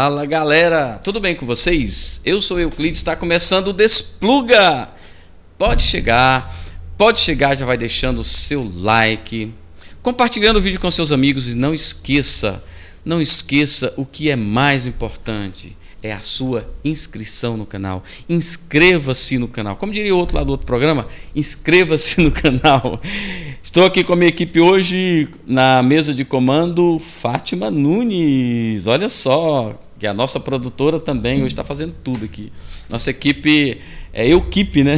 Fala galera, tudo bem com vocês? Eu sou Euclides, está começando o Despluga. Pode chegar, já vai deixando o seu like, compartilhando o vídeo com seus amigos e não esqueça o que é mais importante, é a sua inscrição no canal. Inscreva-se no canal. Como diria o outro lá do outro programa, inscreva-se no canal. Estou aqui com a minha equipe hoje na mesa de comando, Fátima Nunes. Olha só, que é a nossa produtora também, hoje está fazendo tudo aqui. Nossa equipe é Euquipe, né?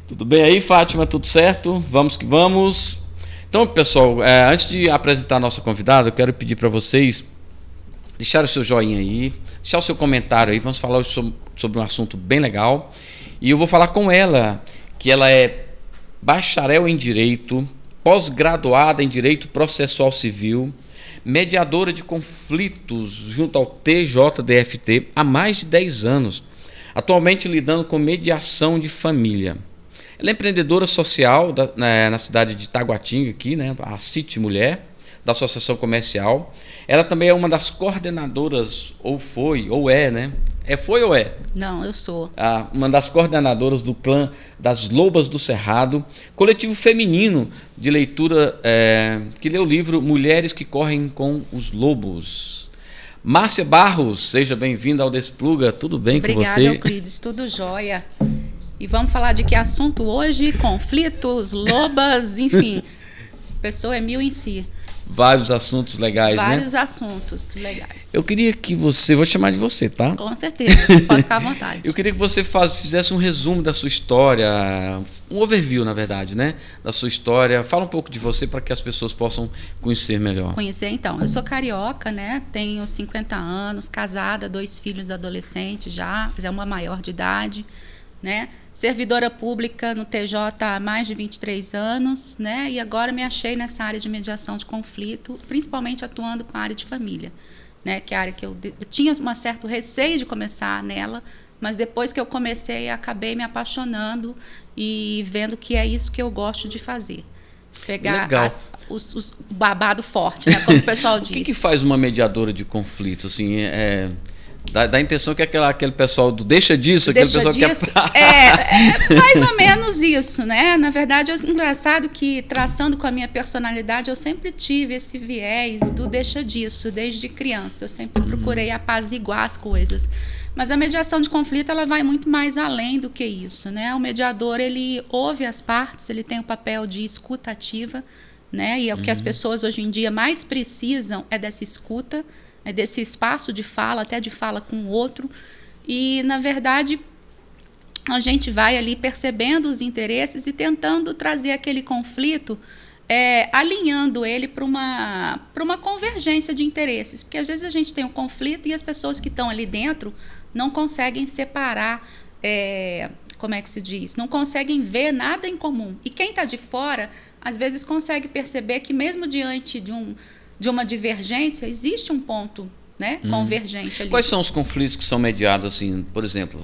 Tudo bem aí, Fátima? Tudo certo? Vamos que vamos. Então, pessoal, antes de apresentar a nossa convidada, eu quero pedir para vocês deixar o seu joinha aí, deixar o seu comentário aí. Vamos falar sobre um assunto bem legal. E eu vou falar com ela, que ela é bacharel em Direito, pós-graduada em Direito Processual Civil, mediadora de conflitos junto ao TJDFT há mais de 10 anos, atualmente lidando com mediação de família. Ela é empreendedora social na cidade de Taguatinga, aqui, né, a City Mulher, da Associação Comercial. Ela também é uma das coordenadoras, ou foi, ou é, né? Foi ou é? Não, eu sou. Uma das coordenadoras do clã das Lobas do Cerrado, coletivo feminino de leitura que lê o livro Mulheres que Correm com os Lobos. Márcia Barros, seja bem-vinda ao Despluga. Tudo bem com você? Obrigada, Euclides. Tudo jóia. E vamos falar de que assunto hoje? Conflitos, lobas, enfim. A pessoa é mil em si. Vários assuntos legais, Vários né? assuntos legais. Eu queria que você... Vou chamar de você, tá? Com certeza. Pode ficar à vontade. Eu queria que você fizesse um resumo da sua história, um overview, na verdade, né? Da sua história. Fala um pouco de você para que as pessoas possam conhecer melhor. Conhecer, então. Eu sou carioca, né? Tenho 50 anos, casada, 2 filhos adolescentes já, é uma maior de idade, né? Servidora pública no TJ há mais de 23 anos, né? E agora me achei nessa área de mediação de conflito, principalmente atuando com a área de família, né? Que é a área que eu tinha um certo receio de começar nela, mas depois que eu comecei, acabei me apaixonando e vendo que é isso que eu gosto de fazer. Pegar os babado forte, né? Como o pessoal diz. O que faz uma mediadora de conflito? Assim, dá a intenção que aquele pessoal do deixa disso, aquele pessoal disso, que é mais ou menos isso, né? Na verdade, é engraçado que, traçando com a minha personalidade, eu sempre tive esse viés do deixa disso, desde criança. Eu sempre procurei apaziguar as coisas. Mas a mediação de conflito, ela vai muito mais além do que isso, né? O mediador, ele ouve as partes, ele tem o papel de escuta ativa, né? E é o que as pessoas hoje em dia mais precisam é dessa escuta, desse espaço de fala, até de fala com o outro. E, na verdade, a gente vai ali percebendo os interesses e tentando trazer aquele conflito, alinhando ele para uma convergência de interesses. Porque, às vezes, a gente tem um conflito e as pessoas que estão ali dentro não conseguem separar, como é que se diz? Não conseguem ver nada em comum. E quem está de fora, às vezes, consegue perceber que, mesmo diante de uma divergência, existe um ponto, né, convergente ali. Quais são os conflitos que são mediados, assim, por exemplo,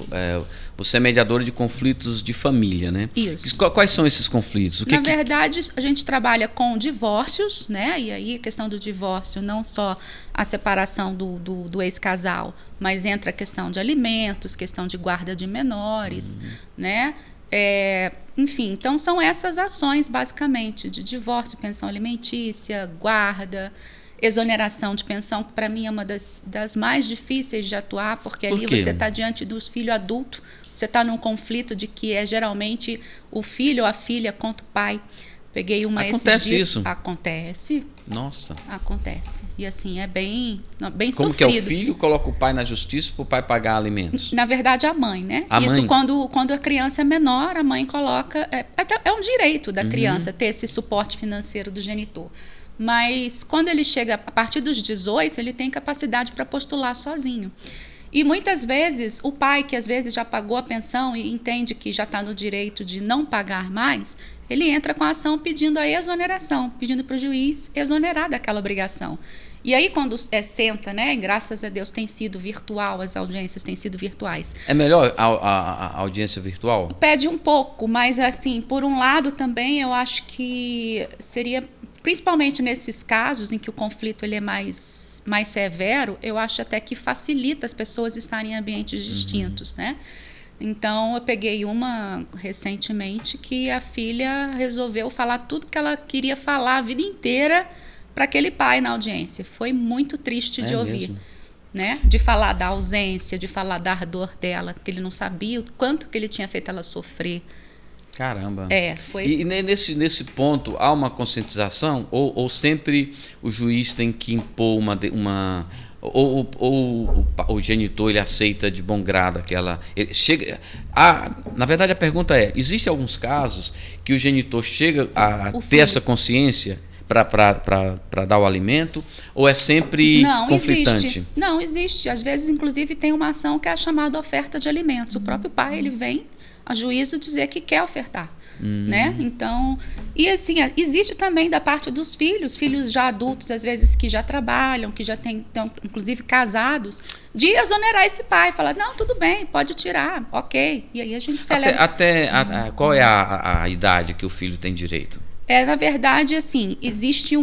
você é mediadora de conflitos de família, né? Isso. Quais são esses conflitos? Na verdade, a gente trabalha com divórcios, né? E aí a questão do divórcio, não só a separação do ex-casal, mas entra a questão de alimentos, questão de guarda de menores, né? Enfim, então são essas ações basicamente de divórcio, pensão alimentícia, guarda, exoneração de pensão, que para mim é uma das mais difíceis de atuar, porque ali você está diante dos filhos adultos, você está num conflito de que é geralmente o filho ou a filha contra o pai. Peguei uma esses dias. Isso? Acontece. Nossa. Acontece. E assim, é bem Como sofrido. Que é o filho coloca o pai na justiça para o pai pagar alimentos? Na verdade, a mãe, né? Isso quando a criança é menor, a mãe coloca... É um direito da criança ter esse suporte financeiro do genitor. Mas quando ele chega a partir dos 18, ele tem capacidade para postular sozinho. E muitas vezes, o pai, que às vezes já pagou a pensão e entende que já está no direito de não pagar mais, ele entra com a ação pedindo a exoneração, pedindo para o juiz exonerar daquela obrigação. E aí, quando senta, né? Graças a Deus tem sido virtual, as audiências têm sido virtuais. É melhor a audiência virtual? Pede um pouco, mas assim, por um lado também eu acho que seria principalmente nesses casos em que o conflito ele é mais severo, eu acho até que facilita as pessoas estarem em ambientes distintos, né? Então, eu peguei uma recentemente que a filha resolveu falar tudo que ela queria falar a vida inteira para aquele pai na audiência. Foi muito triste de ouvir. Mesmo? Né? De falar da ausência, de falar da dor dela, que ele não sabia o quanto que ele tinha feito ela sofrer. Caramba. Foi... E nesse ponto, há uma conscientização? Ou sempre o juiz tem que impor uma ou o genitor ele aceita de bom grado aquela... Ele chega, na verdade, a pergunta é, existem alguns casos que o genitor chega a ter essa consciência para dar o alimento, ou é sempre conflitante? Existe. Não, existe. Às vezes, inclusive, tem uma ação que é a chamada oferta de alimentos. O próprio pai ele vem a juízo dizer que quer ofertar. Né? Então, e assim, existe também da parte dos filhos já adultos, às vezes que já trabalham, que já estão, inclusive, casados, de exonerar esse pai, falar, não, tudo bem, pode tirar, ok. E aí a gente celebra. Qual é a idade que o filho tem direito? Na verdade, assim, existe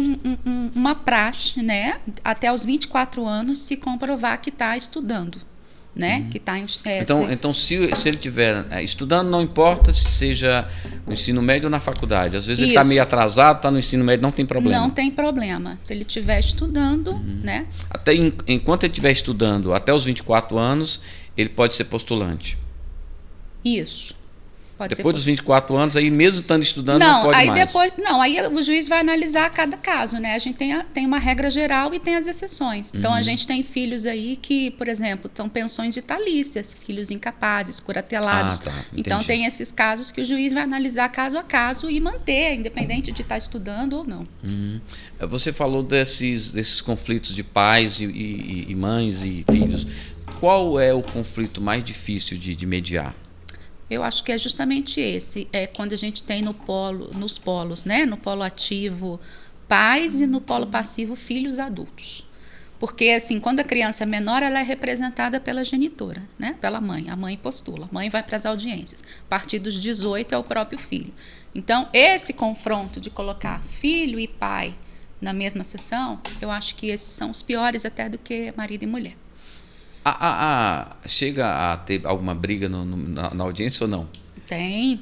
uma praxe, né? Até os 24 anos, se comprovar que está estudando. Né? Que tá então se ele estiver estudando, não importa se seja no ensino médio ou na faculdade. Às vezes ele está meio atrasado, está no ensino médio, não tem problema. Não tem problema. Se ele estiver estudando, né? Até enquanto ele estiver estudando, até os 24 anos, ele pode ser postulante. Isso. Depois dos 24 anos, aí mesmo estando estudando, não pode mais. Aí o juiz vai analisar cada caso, né? A gente tem uma regra geral e tem as exceções. Então, a gente tem filhos aí que, por exemplo, são pensões vitalícias, filhos incapazes, curatelados. Então, tem esses casos que o juiz vai analisar caso a caso e manter, independente de estar estudando ou não. Você falou desses conflitos de pais e mães e filhos. Qual é o conflito mais difícil de mediar? Eu acho que é justamente esse, quando a gente tem nos polos, né? No polo ativo, pais, e no polo passivo, filhos adultos. Porque, assim, quando a criança é menor, ela é representada pela genitora, né? Pela mãe. A mãe postula, a mãe vai para as audiências. A partir dos 18 é o próprio filho. Então, esse confronto de colocar filho e pai na mesma sessão, eu acho que esses são os piores até do que marido e mulher. Chega a ter alguma briga na audiência ou não? Tem.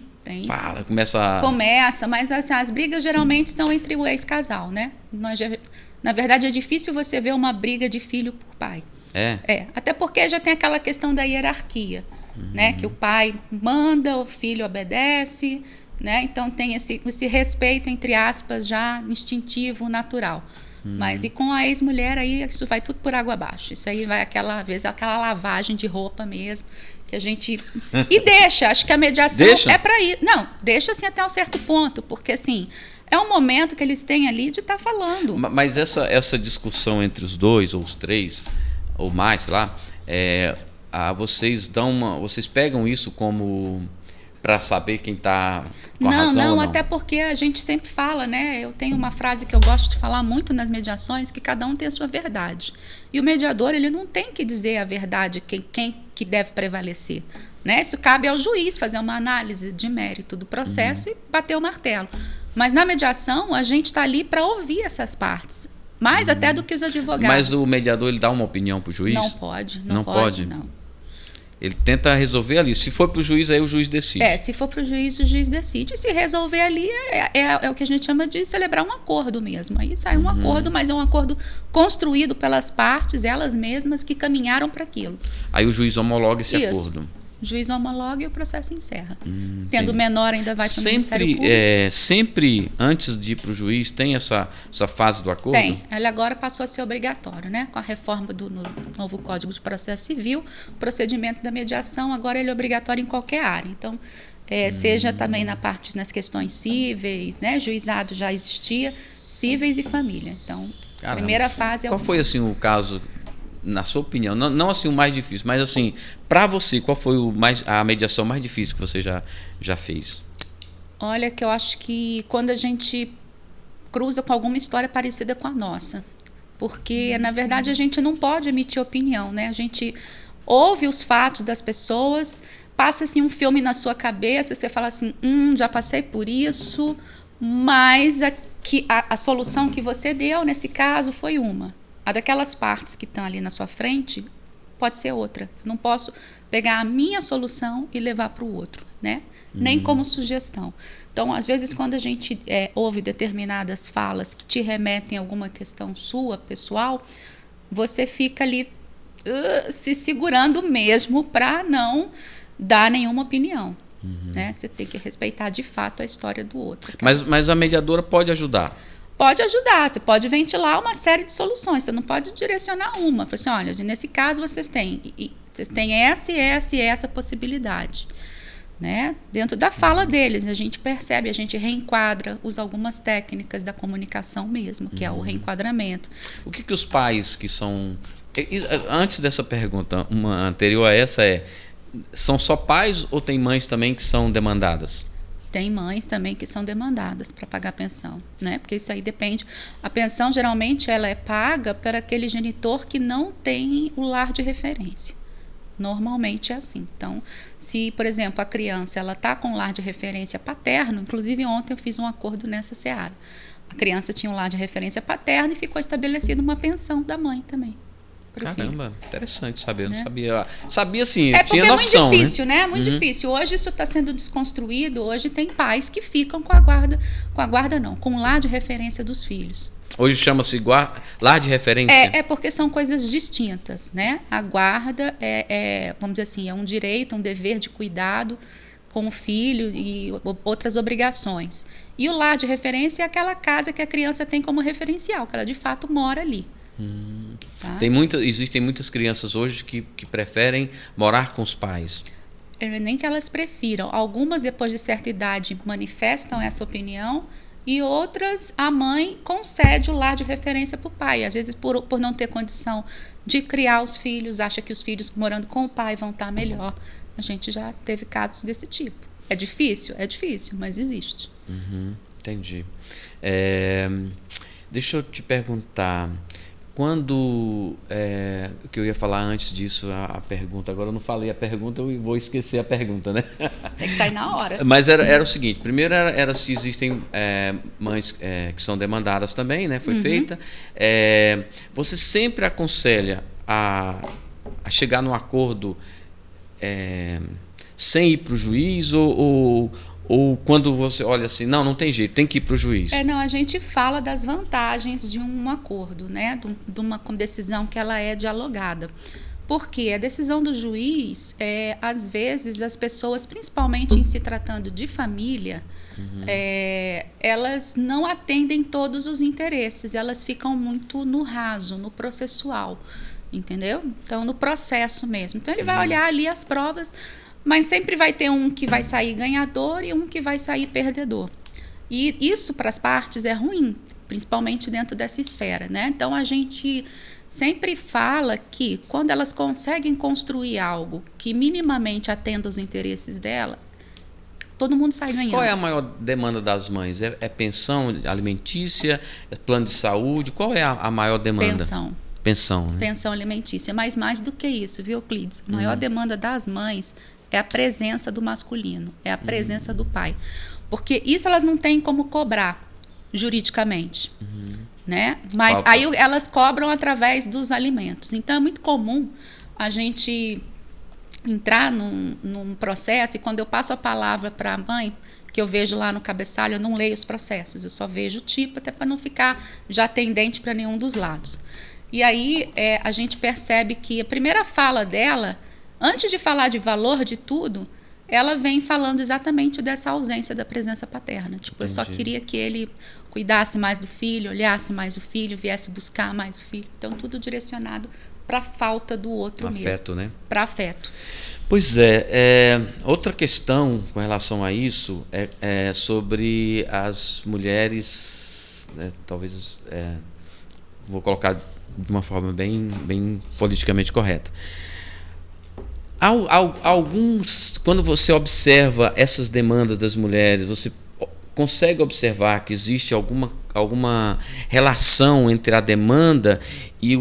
Começa, mas assim, as brigas geralmente são entre o ex-casal, né? Na verdade, é difícil você ver uma briga de filho por pai. Até porque já tem aquela questão da hierarquia, né? Que o pai manda, o filho obedece, né? Então tem esse respeito, entre aspas, já instintivo, natural. Mas e com a ex-mulher aí isso vai tudo por água abaixo. Isso aí vai aquela lavagem de roupa mesmo que a gente e acho que a mediação é para ir. Não, deixa assim até um certo ponto, porque assim, é um momento que eles têm ali de estar falando. Mas essa discussão entre os dois ou os três ou mais, sei lá, vocês pegam isso como para saber quem está com a razão ou não? Até porque a gente sempre fala, né? Eu tenho uma frase que eu gosto de falar muito nas mediações, que cada um tem a sua verdade. E o mediador, ele não tem que dizer a verdade, quem que deve prevalecer. Né? Isso cabe ao juiz fazer uma análise de mérito do processo e bater o martelo. Mas na mediação, a gente está ali para ouvir essas partes. Mais até do que os advogados. Mas o mediador, ele dá uma opinião para o juiz? Não pode. Não pode. Ele tenta resolver ali. Se for para o juiz, aí o juiz decide. Se for para o juiz decide. E se resolver ali, é o que a gente chama de celebrar um acordo mesmo. Aí sai um acordo, mas é um acordo construído pelas partes, elas mesmas, que caminharam para aquilo. Aí o juiz homologa esse acordo. O juiz homologa e o processo encerra. Tendo menor, ainda vai para o Ministério Público. Sempre, antes de ir para o juiz, tem essa fase do acordo? Tem. Ele agora passou a ser obrigatório, né? Com a reforma do novo Código de Processo Civil, o procedimento da mediação agora ele é obrigatório em qualquer área. Então, seja também nas questões cíveis, né? Juizado já existia, cíveis e família. Então, a primeira fase é Qual foi assim o caso, na sua opinião, não assim o mais difícil, mas assim, para você, qual foi a mediação mais difícil que você já fez? Olha, que eu acho que quando a gente cruza com alguma história parecida com a nossa, porque na verdade a gente não pode emitir opinião, né? A gente ouve os fatos das pessoas, passa assim um filme na sua cabeça, você fala assim, já passei por isso, mas que a solução que você deu nesse caso foi uma. A daquelas partes que estão ali na sua frente pode ser outra. Eu não posso pegar a minha solução e levar para o outro, né? Nem como sugestão. Então, às vezes, quando a gente ouve determinadas falas que te remetem a alguma questão sua, pessoal, você fica ali se segurando mesmo para não dar nenhuma opinião. Né? Você tem que respeitar, de fato, a história do outro. Mas a mediadora pode ajudar? Pode ajudar, você pode ventilar uma série de soluções, você não pode direcionar uma. Fala assim, olha, nesse caso vocês têm essa e essa e essa possibilidade. Né? Dentro da fala deles, a gente percebe, a gente reenquadra, usa algumas técnicas da comunicação mesmo, que é o reenquadramento. O que os pais que são... Antes dessa pergunta, uma anterior a essa são só pais ou tem mães também que são demandadas? Tem mães também que são demandadas para pagar pensão, né? Porque isso aí depende. A pensão, geralmente, ela é paga para aquele genitor que não tem o lar de referência. Normalmente é assim. Então, se, por exemplo, a criança está com um lar de referência paterno, inclusive ontem eu fiz um acordo nessa seara. A criança tinha um lar de referência paterno e ficou estabelecida uma pensão da mãe também. Caramba, interessante saber, eu né? não sabia. Sabia sim, porque tinha noção. É muito difícil, né? É muito difícil. Hoje isso está sendo desconstruído, hoje tem pais que ficam com o lar de referência dos filhos. Hoje chama-se lar de referência? É porque são coisas distintas, né? A guarda vamos dizer assim, é um direito, um dever de cuidado com o filho e outras obrigações. E o lar de referência é aquela casa que a criança tem como referencial, que ela de fato mora ali. Tá? Existem muitas crianças hoje que preferem morar com os pais. Nem que elas prefiram. Algumas, depois de certa idade, manifestam essa opinião e outras, a mãe concede o lar de referência para o pai. Às vezes, por não ter condição de criar os filhos, acha que os filhos morando com o pai vão estar melhor. A gente já teve casos desse tipo. É difícil? É difícil, mas existe. Entendi. Deixa eu te perguntar... Quando, o que eu ia falar antes disso, a pergunta, agora eu não falei a pergunta, eu vou esquecer a pergunta, né? Tem que sair na hora. Mas era o seguinte, primeiro era se existem mães que são demandadas também, né? Foi feita. Você sempre aconselha a chegar num acordo sem ir para o juiz ou quando você olha assim, não tem jeito, tem que ir para o juiz? Não, a gente fala das vantagens de um acordo, né? De uma decisão que ela é dialogada. Porque a decisão do juiz, às vezes, as pessoas, principalmente em se tratando de família, elas não atendem todos os interesses, elas ficam muito no raso, no processual, entendeu? Então, no processo mesmo. Então, ele vai olhar ali as provas, mas sempre vai ter um que vai sair ganhador e um que vai sair perdedor. E isso, para as partes, é ruim, principalmente dentro dessa esfera, né? Então, a gente sempre fala que, quando elas conseguem construir algo que minimamente atenda os interesses dela, todo mundo sai ganhando. Qual é a maior demanda das mães? É pensão alimentícia? É plano de saúde? Qual é a maior demanda? Pensão, né? Pensão alimentícia. Mas mais do que isso, viu, Euclides? A maior demanda das mães é a presença do masculino, é a presença do pai. Porque isso elas não têm como cobrar juridicamente. Né? Mas aí elas cobram através dos alimentos. Então, é muito comum a gente entrar num processo e quando eu passo a palavra para a mãe, que eu vejo lá no cabeçalho, eu não leio os processos, eu só vejo o tipo, até para não ficar já tendente para nenhum dos lados. E aí a gente percebe que a primeira fala dela, antes de falar de valor de tudo, ela vem falando exatamente dessa ausência da presença paterna. Tipo, eu só queria que ele cuidasse mais do filho, olhasse mais o filho, viesse buscar mais o filho. Então, tudo direcionado para a falta do outro mesmo. Afeto, né? Para afeto. Pois outra questão com relação a isso é sobre as mulheres, talvez, vou colocar de uma forma bem politicamente correta. Alguns, quando você observa essas demandas das mulheres, você consegue observar que existe alguma relação entre a demanda e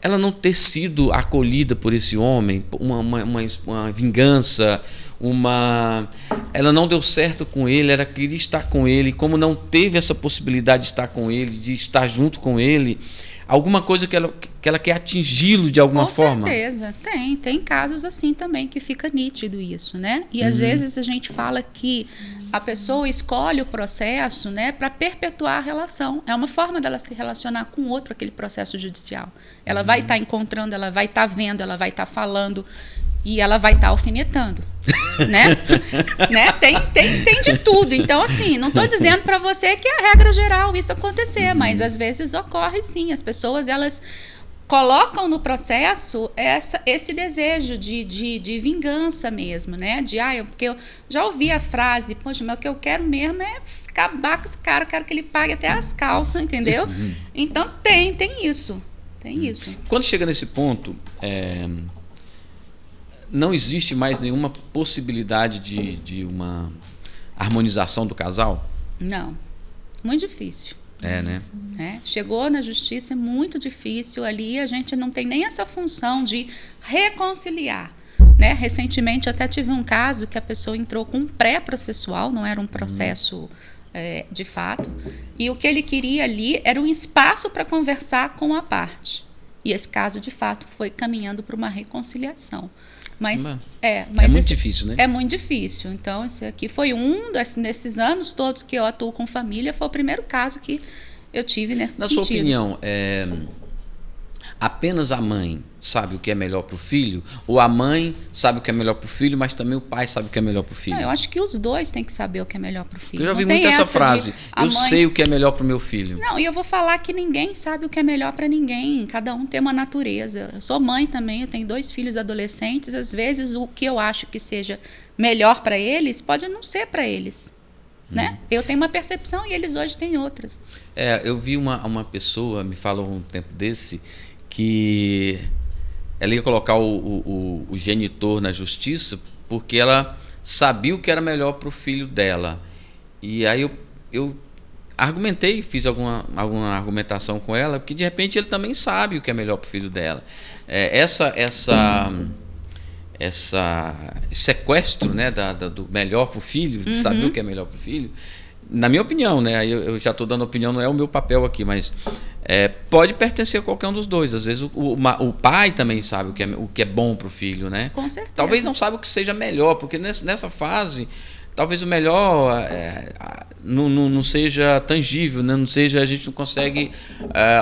ela não ter sido acolhida por esse homem, uma vingança, ela não deu certo com ele, ela queria estar com ele, como não teve essa possibilidade de estar com ele, de estar junto com ele, alguma coisa que ela quer atingi-lo de alguma forma? Com certeza, tem casos assim também que fica nítido isso, né? E às vezes a gente fala que a pessoa escolhe o processo, né, para perpetuar a relação. É uma forma dela se relacionar com o outro, aquele processo judicial. Ela vai estar encontrando, ela vai estar vendo, ela vai estar falando e ela vai estar alfinetando, né? Tem de tudo. Então, assim, não estou dizendo para você que é a regra geral isso acontecer, mas às vezes ocorre sim. As pessoas, elas colocam no processo esse desejo de vingança mesmo, né? Porque eu já ouvi a frase, poxa, mas o que eu quero mesmo é acabar com esse cara, eu quero que ele pague até as calças, entendeu? Então tem isso. Quando chega nesse ponto, não existe mais nenhuma possibilidade de uma harmonização do casal? Não, muito difícil. Né? Chegou na justiça, é muito difícil. Ali a gente não tem nem essa função de reconciliar, né? Recentemente até tive um caso que a pessoa entrou com um pré-processual, não era um processo de fato, e o que ele queria ali era um espaço para conversar com a parte, e esse caso de fato foi caminhando para uma reconciliação. Mas é muito difícil, né? É muito difícil. Então, esse aqui foi nesses anos todos que eu atuo com família, foi o primeiro caso que eu tive nesse sentido. Na sua opinião, apenas a mãe sabe o que é melhor para o filho? Ou a mãe sabe o que é melhor para o filho, mas também o pai sabe o que é melhor para o filho? Não, eu acho que os dois têm que saber o que é melhor para o filho. Eu já vi muito essa frase, eu sei o que é melhor para o meu filho. Não, e eu vou falar que ninguém sabe o que é melhor para ninguém, cada um tem uma natureza. Eu sou mãe também, eu tenho 2 filhos adolescentes, às vezes o que eu acho que seja melhor para eles pode não ser para eles. Né? Eu tenho uma percepção e eles hoje têm outras. Eu vi uma pessoa, me falou um tempo desse, que ela ia colocar o genitor na justiça porque ela sabia o que era melhor para o filho dela. E aí eu argumentei, fiz alguma argumentação com ela, porque de repente ele também sabe o que é melhor para o filho dela. Esse sequestro, né, do melhor para o filho, de saber o que é melhor para o filho, na minha opinião, né, eu já estou dando opinião, não é o meu papel aqui, mas pode pertencer a qualquer um dos dois. Às vezes o pai também sabe o que é bom para o filho, né? Com certeza. Talvez não saiba o que seja melhor, porque nessa fase talvez o melhor não seja tangível, né? Não seja, a gente não consegue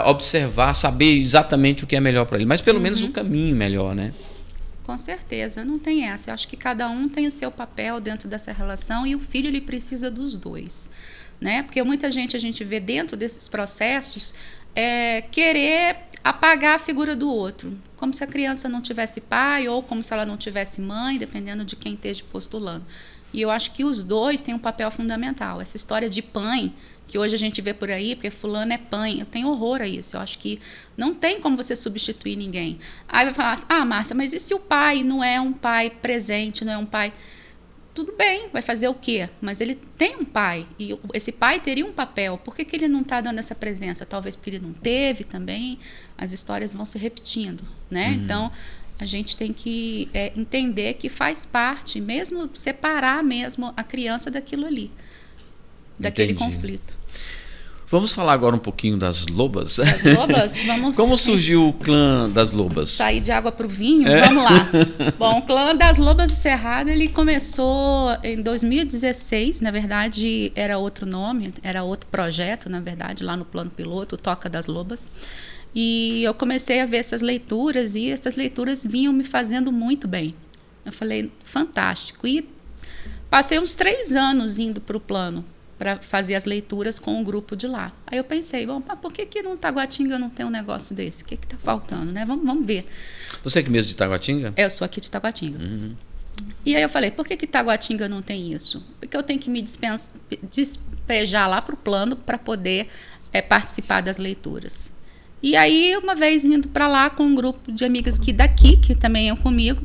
observar, saber exatamente o que é melhor para ele, mas pelo menos o caminho melhor, né? Com certeza, não tem essa. Eu acho que cada um tem o seu papel dentro dessa relação e o filho ele precisa dos dois, né? Porque muita gente, a gente vê dentro desses processos querer apagar a figura do outro, como se a criança não tivesse pai ou como se ela não tivesse mãe, dependendo de quem esteja postulando. E eu acho que os dois têm um papel fundamental. Essa história de pai, que hoje a gente vê por aí, porque fulano é pai, eu tenho horror a isso. Eu acho que não tem como você substituir ninguém. Aí vai falar assim, Márcia, mas e se o pai não é um pai presente, não é um pai... Tudo bem, vai fazer o quê? Mas ele tem um pai, e esse pai teria um papel. Por que ele não está dando essa presença? Talvez porque ele não teve também. As histórias vão se repetindo, né? Então, a gente tem que entender que faz parte, mesmo separar mesmo a criança daquilo ali, daquele conflito. Vamos falar agora um pouquinho das lobas. Das lobas? Vamos. Como surgiu o clã das lobas? Sair de água para o vinho? Vamos lá. Bom, o clã das lobas do Cerrado, ele começou em 2016. Na verdade, era outro nome, era outro projeto, na verdade, lá no plano piloto, o Toca das Lobas. E eu comecei a ver essas leituras e essas leituras vinham me fazendo muito bem. Eu falei, fantástico. E passei uns 3 anos indo para o plano para fazer as leituras com o grupo de lá. Aí eu pensei, bom, por que no Taguatinga não tem um negócio desse? O que está faltando, né? Vamos ver. Você é aqui mesmo de Taguatinga? Eu sou aqui de Taguatinga. E aí eu falei, por que Taguatinga não tem isso? Porque eu tenho que me despejar lá para o plano para poder participar das leituras. E aí, uma vez indo para lá com um grupo de amigas daqui, que também é comigo,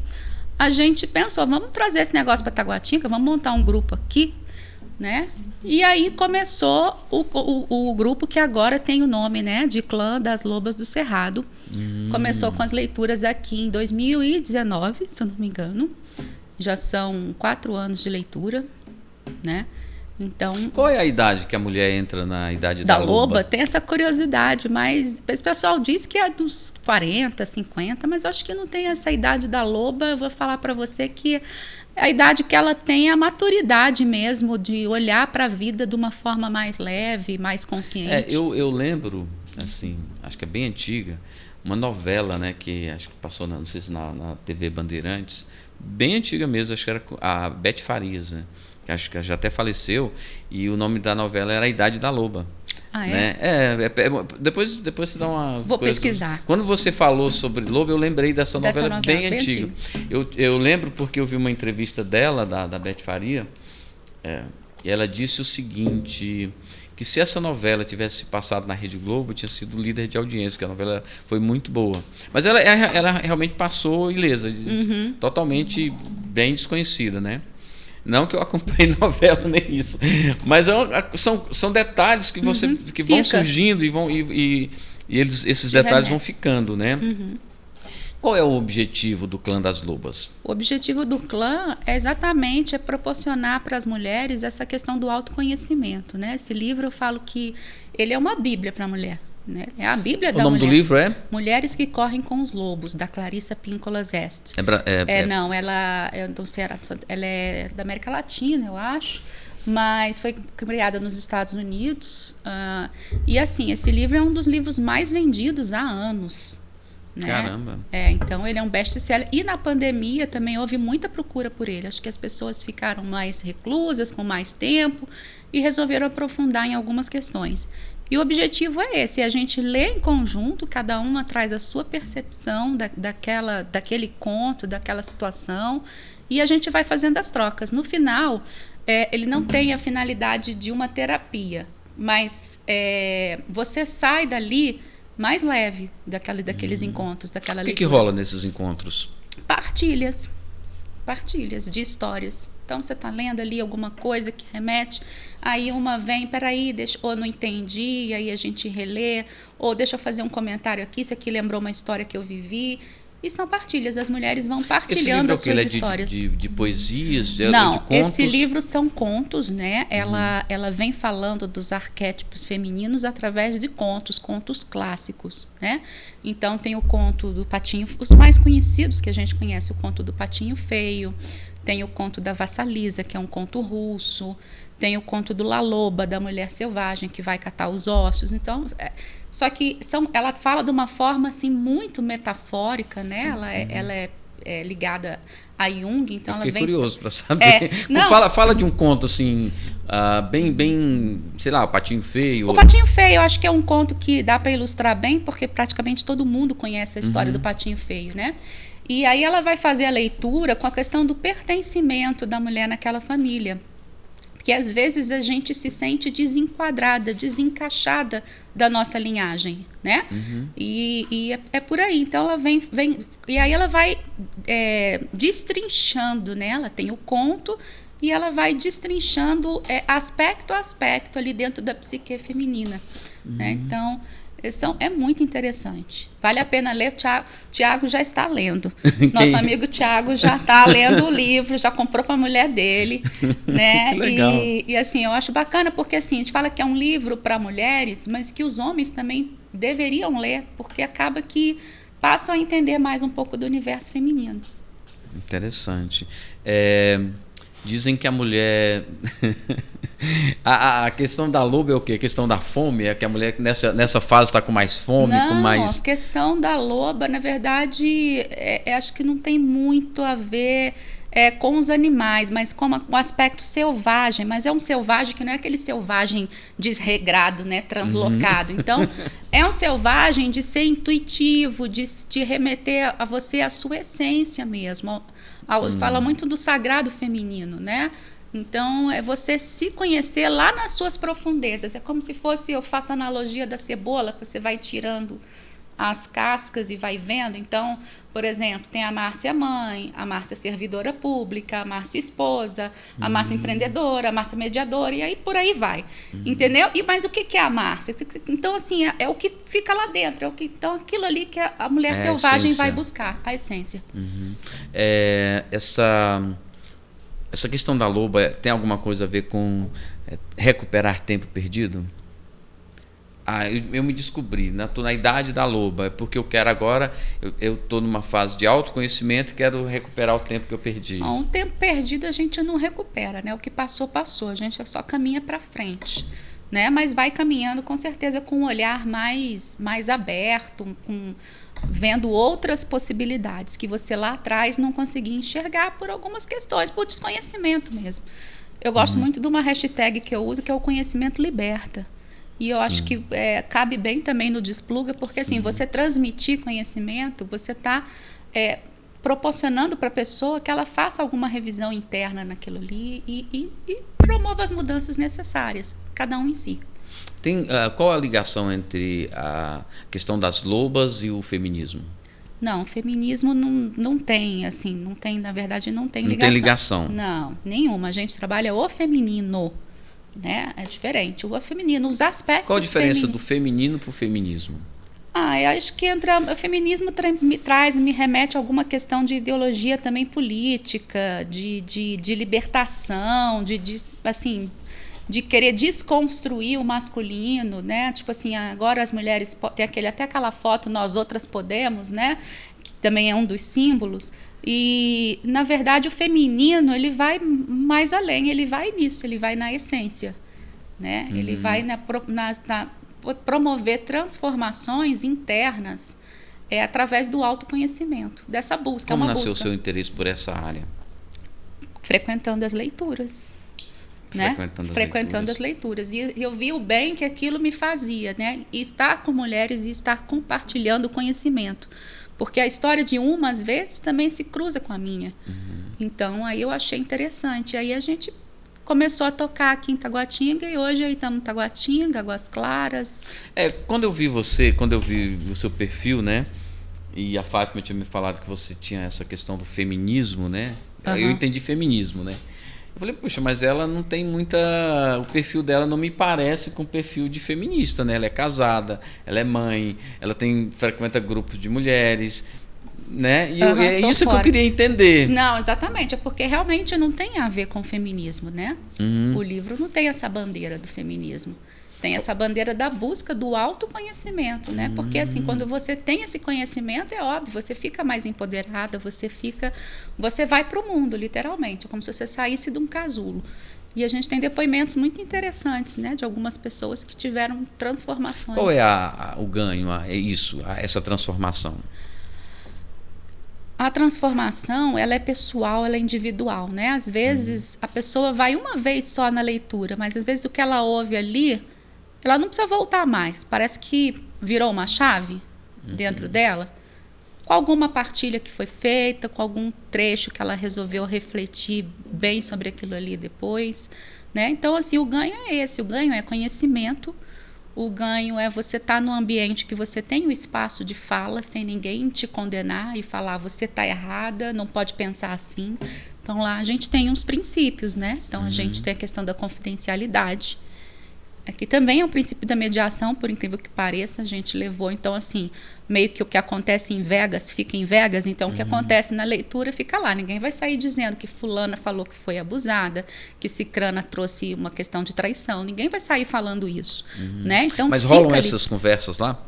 a gente pensou, vamos trazer esse negócio para Taguatinga, vamos montar um grupo aqui, né? E aí começou o grupo que agora tem o nome, né, de Clã das Lobas do Cerrado. Começou com as leituras aqui em 2019, se eu não me engano. Já são 4 anos de leitura, né? Então, qual é a idade que a mulher entra na idade da da loba? Tem essa curiosidade, mas o pessoal diz que é dos 40, 50, mas eu acho que não tem essa idade da loba. Eu vou falar para você que a idade que ela tem é a maturidade mesmo de olhar para a vida de uma forma mais leve, mais consciente. Eu lembro, assim, acho que é bem antiga, uma novela, né, que acho que passou, não sei se na TV Bandeirantes, bem antiga mesmo, acho que era a Beth Farias, né? Acho que já até faleceu, e o nome da novela era A Idade da Loba. Ah, é? Né? Depois você dá uma... Vou pesquisar. Quando você falou sobre Loba, eu lembrei dessa novela bem antiga. Eu lembro porque eu vi uma entrevista dela, da Beth Faria, e ela disse o seguinte, que se essa novela tivesse passado na Rede Globo, tinha sido líder de audiência, que a novela foi muito boa. Mas ela realmente passou ilesa, totalmente bem desconhecida, né? Não que eu acompanhe novela nem isso, mas são detalhes que que vão surgindo e esses detalhes vão ficando, né? Qual é o objetivo do Clã das Lobas? O objetivo do clã é exatamente proporcionar para as mulheres essa questão do autoconhecimento, né? Esse livro eu falo que ele é uma bíblia para a mulher. Né? É a Bíblia da mulher. O nome do livro é? Mulheres que Correm com os Lobos, da Clarissa Pinkola Zest. Não, ela é da América Latina, eu acho, mas foi criada nos Estados Unidos. E assim, esse livro é um dos livros mais vendidos há anos. Né? Caramba! Então ele é um best-seller. E na pandemia também houve muita procura por ele. Acho que as pessoas ficaram mais reclusas, com mais tempo, e resolveram aprofundar em algumas questões. E o objetivo é esse, a gente lê em conjunto, cada uma traz a sua percepção daquele conto, daquela situação, e a gente vai fazendo as trocas. No final, ele não tem a finalidade de uma terapia, mas você sai dali mais leve daqueles encontros, daquela leitura. O que rola nesses encontros? Partilhas de histórias. Então, você está lendo ali alguma coisa que remete, aí uma vem, peraí, ou não entendi, aí a gente relê, ou deixa eu fazer um comentário aqui, isso aqui lembrou uma história que eu vivi. E são partilhas, as mulheres vão partilhando as suas histórias. De poesias, não, de contos? Esse livro são contos, né? Ela vem falando dos arquétipos femininos através de contos clássicos, né? Então tem o conto do Patinho, os mais conhecidos que a gente conhece, o conto do Patinho Feio, tem o conto da Vassalisa, que é um conto russo, tem o conto do La Loba, da mulher selvagem, que vai catar os ossos. Então, só que ela fala de uma forma assim, muito metafórica, né? Ela é ligada a Jung, então eu fiquei ela vem... curioso para saber. Fala de um conto assim, bem, sei lá, o Patinho Feio. O Patinho Feio, eu acho que é um conto que dá para ilustrar bem, porque praticamente todo mundo conhece a história do Patinho Feio, né? E aí ela vai fazer a leitura com a questão do pertencimento da mulher naquela família. Porque às vezes a gente se sente desenquadrada, desencaixada da nossa linhagem, né? E é por aí. Então ela vem e aí ela vai destrinchando, né? Ela tem o conto e ela vai destrinchando aspecto a aspecto ali dentro da psique feminina, né? Então é muito interessante. Vale a pena ler. Tiago já está lendo. Nosso amigo Tiago já está lendo o livro, já comprou para a mulher dele. Né? Que legal. E assim, eu acho bacana porque assim, a gente fala que é um livro para mulheres, mas que os homens também deveriam ler, porque acaba que passam a entender mais um pouco do universo feminino. Interessante. Dizem que a mulher... a questão da loba é o quê? A questão da fome? É que a mulher nessa fase está com mais fome? A questão da loba, na verdade, acho que não tem muito a ver com os animais, mas com o aspecto selvagem. Mas é um selvagem que não é aquele selvagem desregrado, né, translocado. Então, é um selvagem de ser intuitivo, de remeter a você a sua essência mesmo. Fala muito do sagrado feminino, né? Então, é você se conhecer lá nas suas profundezas. É como se fosse, eu faço a analogia da cebola, que você vai tirando as cascas e vai vendo. Então, por exemplo, tem a Márcia mãe, a Márcia servidora pública, a Márcia esposa, a Márcia empreendedora, a Márcia mediadora, e aí por aí vai. Entendeu? Mas o que é a Márcia? Então, assim, é o que fica lá dentro. Então, aquilo ali que a mulher selvagem vai buscar, a essência. essa questão da loba tem alguma coisa a ver com recuperar tempo perdido? Eu me descobri, tô na idade da loba, é porque eu quero agora, eu estou numa fase de autoconhecimento e quero recuperar o tempo que eu perdi. Um tempo perdido a gente não recupera, né? O que passou, passou, a gente só caminha para frente, né? Mas vai caminhando com certeza com um olhar mais aberto, vendo outras possibilidades que você lá atrás não conseguia enxergar por algumas questões, por desconhecimento mesmo. Eu gosto muito de uma hashtag que eu uso, que é o conhecimento liberta. E eu acho que cabe bem também no Despluga, porque assim, você transmitir conhecimento, você está proporcionando para a pessoa que ela faça alguma revisão interna naquilo ali e promova as mudanças necessárias, cada um em si. Qual a ligação entre a questão das lobas e o feminismo? Não, o feminismo não tem, assim, na verdade, não tem ligação. Não tem ligação? Não, nenhuma. A gente trabalha o feminino. Né? É diferente. O feminino, os aspectos. Qual a diferença do feminino para o feminismo? Eu acho que o feminismo me remete a alguma questão de ideologia também política, de libertação, de querer desconstruir o masculino, né? Tipo assim, agora as mulheres tem até aquela foto Nós Outras Podemos, né? Que também é um dos símbolos. E, na verdade, o feminino, ele vai mais além, ele vai nisso, ele vai na essência, né? Ele vai promover transformações internas através do autoconhecimento, dessa busca. Como nasceu o seu interesse por essa área? Frequentando as leituras. Né? Frequentando as leituras. E eu vi o bem que aquilo me fazia, né? E estar com mulheres e estar compartilhando o conhecimento. Porque a história de uma, às vezes, também se cruza com a minha. Então, aí eu achei interessante. Aí a gente começou a tocar aqui em Taguatinga e hoje aí estamos em Taguatinga, Águas Claras. Quando eu vi o seu perfil, né? E a Fátima tinha me falado que você tinha essa questão do feminismo, né? Eu entendi feminismo, né? Eu falei, puxa, mas ela não tem muita... O perfil dela não me parece com o perfil de feminista, né? Ela é casada, ela é mãe, ela frequenta grupos de mulheres, né? E é isso que eu queria entender. Não, exatamente. É porque realmente não tem a ver com o feminismo, né? O livro não tem essa bandeira do feminismo. Tem essa bandeira da busca do autoconhecimento, né? Porque assim, quando você tem esse conhecimento, é óbvio, você fica mais empoderada, você vai para o mundo, literalmente, é como se você saísse de um casulo. E a gente tem depoimentos muito interessantes, né, de algumas pessoas que tiveram transformações. Qual é o ganho, essa transformação? A transformação, ela é pessoal, ela é individual, né? Às vezes a pessoa vai uma vez só na leitura, mas às vezes o que ela ouve ali, ela não precisa voltar mais. Parece que virou uma chave dentro dela, com alguma partilha que foi feita, com algum trecho que ela resolveu refletir bem sobre aquilo ali depois, né? Então, assim, o ganho é esse. O ganho é conhecimento. O ganho é você estar num ambiente que você tem o espaço de fala, sem ninguém te condenar e falar, você está errada, não pode pensar assim. Então, lá a gente tem uns princípios, né? Então, a gente tem a questão da confidencialidade. Aqui também é o princípio da mediação, por incrível que pareça, a gente levou, então, assim, meio que o que acontece em Vegas fica em Vegas, então o que acontece na leitura fica lá. Ninguém vai sair dizendo que fulana falou que foi abusada, que cicrana trouxe uma questão de traição. Ninguém vai sair falando isso, né? Então, mas rolam essas conversas lá?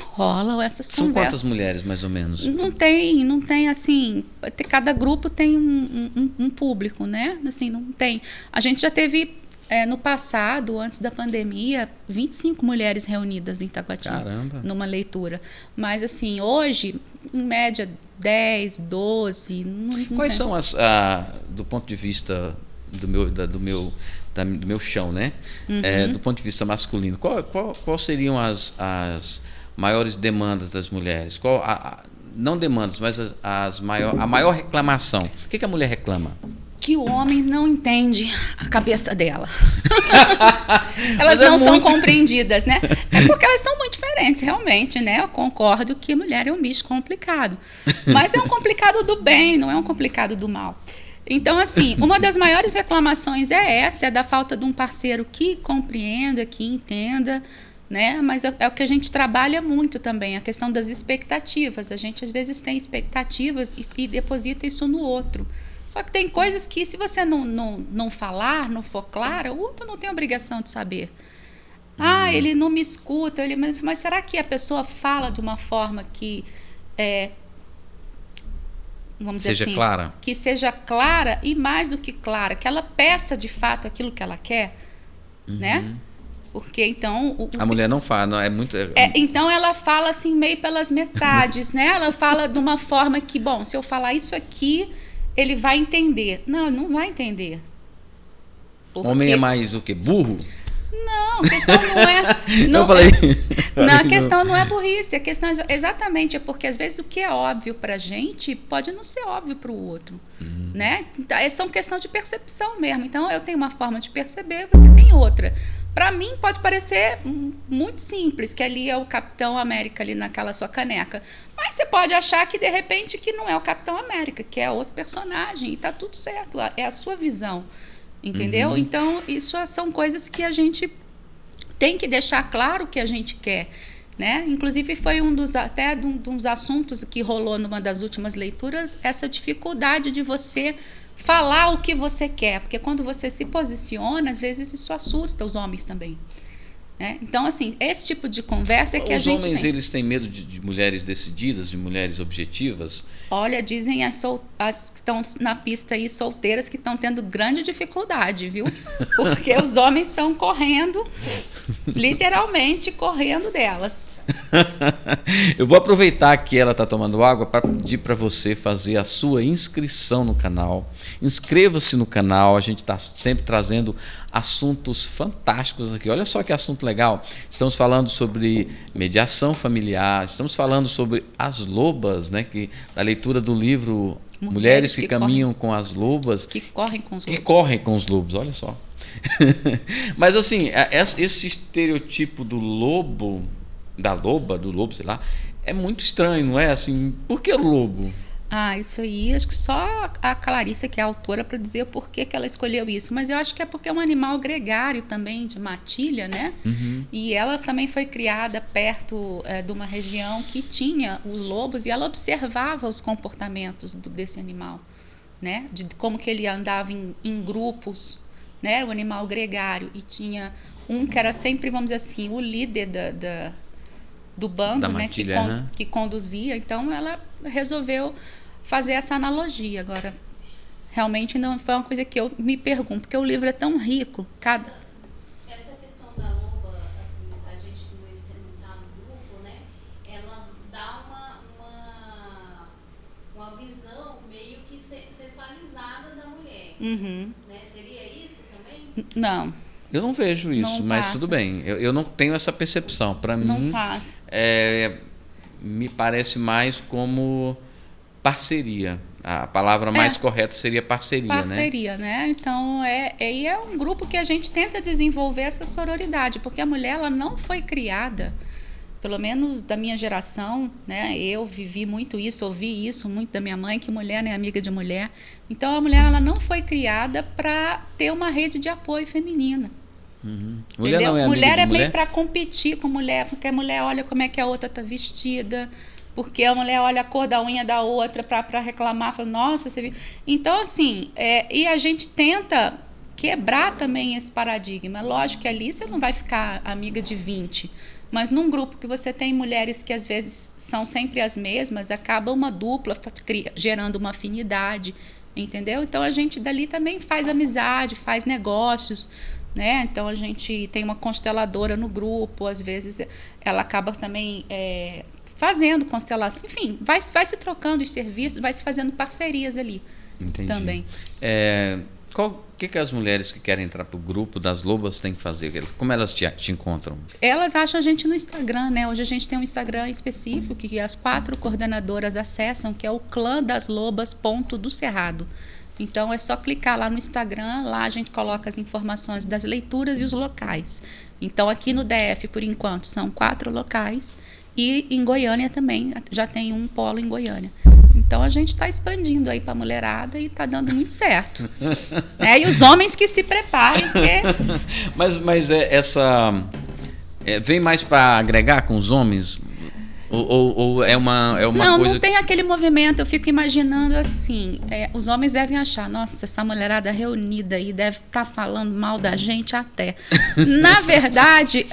Rolam essas conversas. São quantas mulheres, mais ou menos? Não tem assim, cada grupo tem um público, né? Assim, não tem. A gente já teve... no passado, antes da pandemia, 25 mulheres reunidas em Taguatinga. Caramba. Numa leitura. Mas, assim, hoje, em média, 10, 12... Quais são do ponto de vista do meu chão, né? Do ponto de vista masculino, qual seriam as maiores demandas das mulheres? Não demandas, mas a maior reclamação. O que a mulher reclama? Que o homem não entende a cabeça dela. Elas não são compreendidas, né? É porque elas são muito diferentes, realmente, né? Eu concordo que mulher é um bicho complicado. Mas é um complicado do bem, não é um complicado do mal. Então, assim, uma das maiores reclamações é da falta de um parceiro que compreenda, que entenda, né? Mas é o que a gente trabalha muito também, a questão das expectativas. A gente, às vezes, tem expectativas e deposita isso no outro. Só que tem coisas que, se você não falar, não for clara, o outro não tem obrigação de saber. Ele não me escuta, mas será que a pessoa fala de uma forma que vamos dizer assim, clara. Que seja clara e mais do que clara, que ela peça de fato aquilo que ela quer, né? Porque então a mulher não fala, não é muito. Então ela fala assim meio pelas metades, né? Ela fala de uma forma que, bom, se eu falar isso aqui, ele vai entender. Não vai entender. Porque... Homem é mais o quê? Burro? Não, a questão não é. Não, eu falei. Não, a questão não é burrice. A questão exatamente é porque às vezes o que é óbvio pra gente pode não ser óbvio para o outro. Né? São questão de percepção mesmo. Então eu tenho uma forma de perceber, você tem outra. Para mim pode parecer muito simples, que ali é o Capitão América ali naquela sua caneca. Mas você pode achar que de repente que não é o Capitão América, que é outro personagem, e tá tudo certo. É a sua visão. Entendeu? Então, isso são coisas que a gente tem que deixar claro o que a gente quer. Né? Inclusive, foi um dos assuntos que rolou numa das últimas leituras, essa dificuldade de você falar o que você quer. Porque quando você se posiciona, às vezes isso assusta os homens também. Né? Então, assim, esse tipo de conversa é que a gente tem. Os homens, eles têm medo de mulheres decididas, de mulheres objetivas? Olha, dizem as que estão na pista aí, solteiras, que estão tendo grande dificuldade, viu? Porque os homens estão correndo, literalmente correndo delas. Eu vou aproveitar que ela está tomando água para pedir para você fazer a sua inscrição no canal. Inscreva-se no canal, a gente está sempre trazendo assuntos fantásticos aqui. Olha só que assunto legal. Estamos falando sobre mediação familiar, estamos falando sobre as lobas, né? Da leitura do livro Mulheres que Caminham com as Lobas. Que correm com os lobos. Que correm com os lobos, olha só. Mas assim, esse estereotipo do lobo, da loba, do lobo, sei lá, é muito estranho, não é? Assim, por que lobo? Isso aí, acho que só a Clarissa, que é a autora, para dizer por que ela escolheu isso. Mas eu acho que é porque é um animal gregário também, de matilha, né? E ela também foi criada perto de uma região que tinha os lobos, e ela observava os comportamentos desse animal, né? De como que ele andava em grupos, né? O animal gregário. E tinha um que era sempre, vamos dizer assim, o líder do bando, né? Matilha, que conduzia. Então, ela resolveu fazer essa analogia. Agora, realmente não foi uma coisa que eu me pergunto, porque o livro é tão rico. Essa questão da loba, assim, a gente não está no grupo, né? Ela dá uma visão meio que sexualizada da mulher. Né? Seria isso também? Não. Eu não vejo isso, não mas passa. tudo bem. Eu não tenho essa percepção. Para mim, me parece mais como parceria. A palavra mais correta seria parceria, né? Parceria, né? Então, é um grupo que a gente tenta desenvolver essa sororidade, porque a mulher, ela não foi criada, pelo menos da minha geração, né? Eu vivi muito isso, ouvi isso muito da minha mãe, que mulher não é amiga de mulher. Então, a mulher, ela não foi criada para ter uma rede de apoio feminina. Mulher não é amiga mulher de é mulher? meio para competir com mulher, porque a mulher olha como é que a outra está vestida, porque a mulher olha a cor da unha da outra para reclamar, fala, nossa, você viu. Então, assim, e a gente tenta quebrar também esse paradigma. Lógico que ali você não vai ficar amiga de 20, mas num grupo que você tem mulheres que às vezes são sempre as mesmas, acaba uma dupla gerando uma afinidade, entendeu? Então, a gente dali também faz amizade, faz negócios, né? Então, a gente tem uma consteladora no grupo, às vezes ela acaba também fazendo constelação. Enfim, vai se trocando os serviços, vai se fazendo parcerias ali. Entendi. Também. O que as mulheres que querem entrar para o grupo das lobas têm que fazer? Como elas te encontram? Elas acham a gente no Instagram, né? Hoje a gente tem um Instagram específico que as 4 coordenadoras acessam, que é o clã das lobas do Cerrado. Então, é só clicar lá no Instagram, lá a gente coloca as informações das leituras e os locais. Então, aqui no DF, por enquanto, são 4 locais, e em Goiânia também, já tem um polo em Goiânia. Então, a gente está expandindo aí para a mulherada e está dando muito certo. E os homens que se preparem, porque... Mas essa... vem mais para agregar com os homens? Ou é uma Não, coisa... não tem aquele movimento. Eu fico imaginando assim, os homens devem achar, nossa, essa mulherada reunida aí deve estar falando mal da gente até. Na verdade,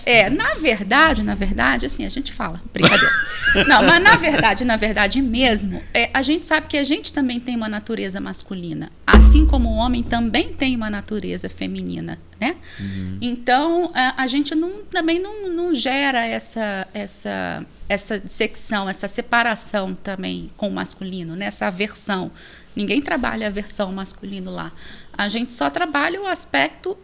assim, a gente fala, brincadeira. Não, mas na verdade mesmo, a gente sabe que a gente também tem uma natureza masculina, assim como o homem também tem uma natureza feminina, né? Então, a gente também não gera essa dissecção, essa separação também com o masculino, né? Essa aversão. Ninguém trabalha a aversão masculino lá. A gente só trabalha o aspecto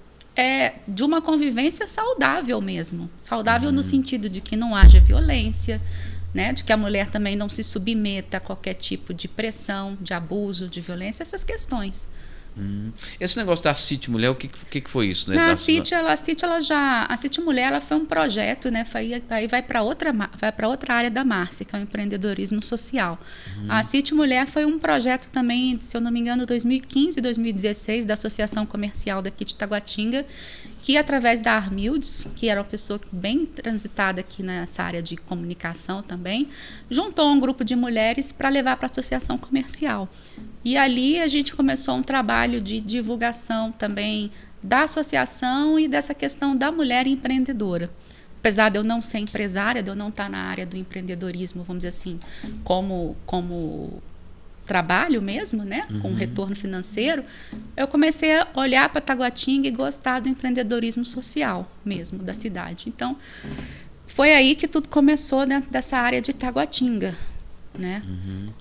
de uma convivência saudável mesmo. Saudável no sentido de que não haja violência, né? De que a mulher também não se submeta a qualquer tipo de pressão, de abuso, de violência, essas questões. Esse negócio da CIT Mulher, o que foi isso? Né? A CIT Mulher, ela foi um projeto, né? Aí vai para outra área da Márcia, que é o empreendedorismo social. A CIT Mulher foi um projeto também, se eu não me engano, 2015 e 2016, da Associação Comercial daqui de Taguatinga, que através da Armildes, que era uma pessoa bem transitada aqui nessa área de comunicação também, juntou um grupo de mulheres para levar para a associação comercial. E ali a gente começou um trabalho de divulgação também da associação e dessa questão da mulher empreendedora. Apesar de eu não ser empresária, de eu não estar na área do empreendedorismo, vamos dizer assim, como trabalho mesmo, né, com retorno financeiro, eu comecei a olhar para Taguatinga e gostar do empreendedorismo social mesmo, da cidade. Então, foi aí que tudo começou dentro dessa área de Taguatinga, né?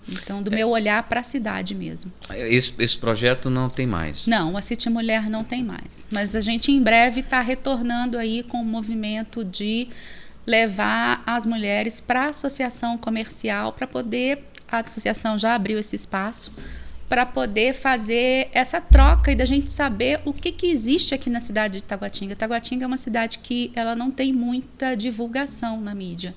Então, do meu olhar para a cidade mesmo. Esse projeto não tem mais? Não, a CIT Mulher não tem mais. Mas a gente em breve está retornando aí com o movimento de levar as mulheres para a associação comercial, para poder... A associação já abriu esse espaço para poder fazer essa troca e da gente saber o que existe aqui na cidade de Taguatinga. Taguatinga é uma cidade que ela não tem muita divulgação na mídia.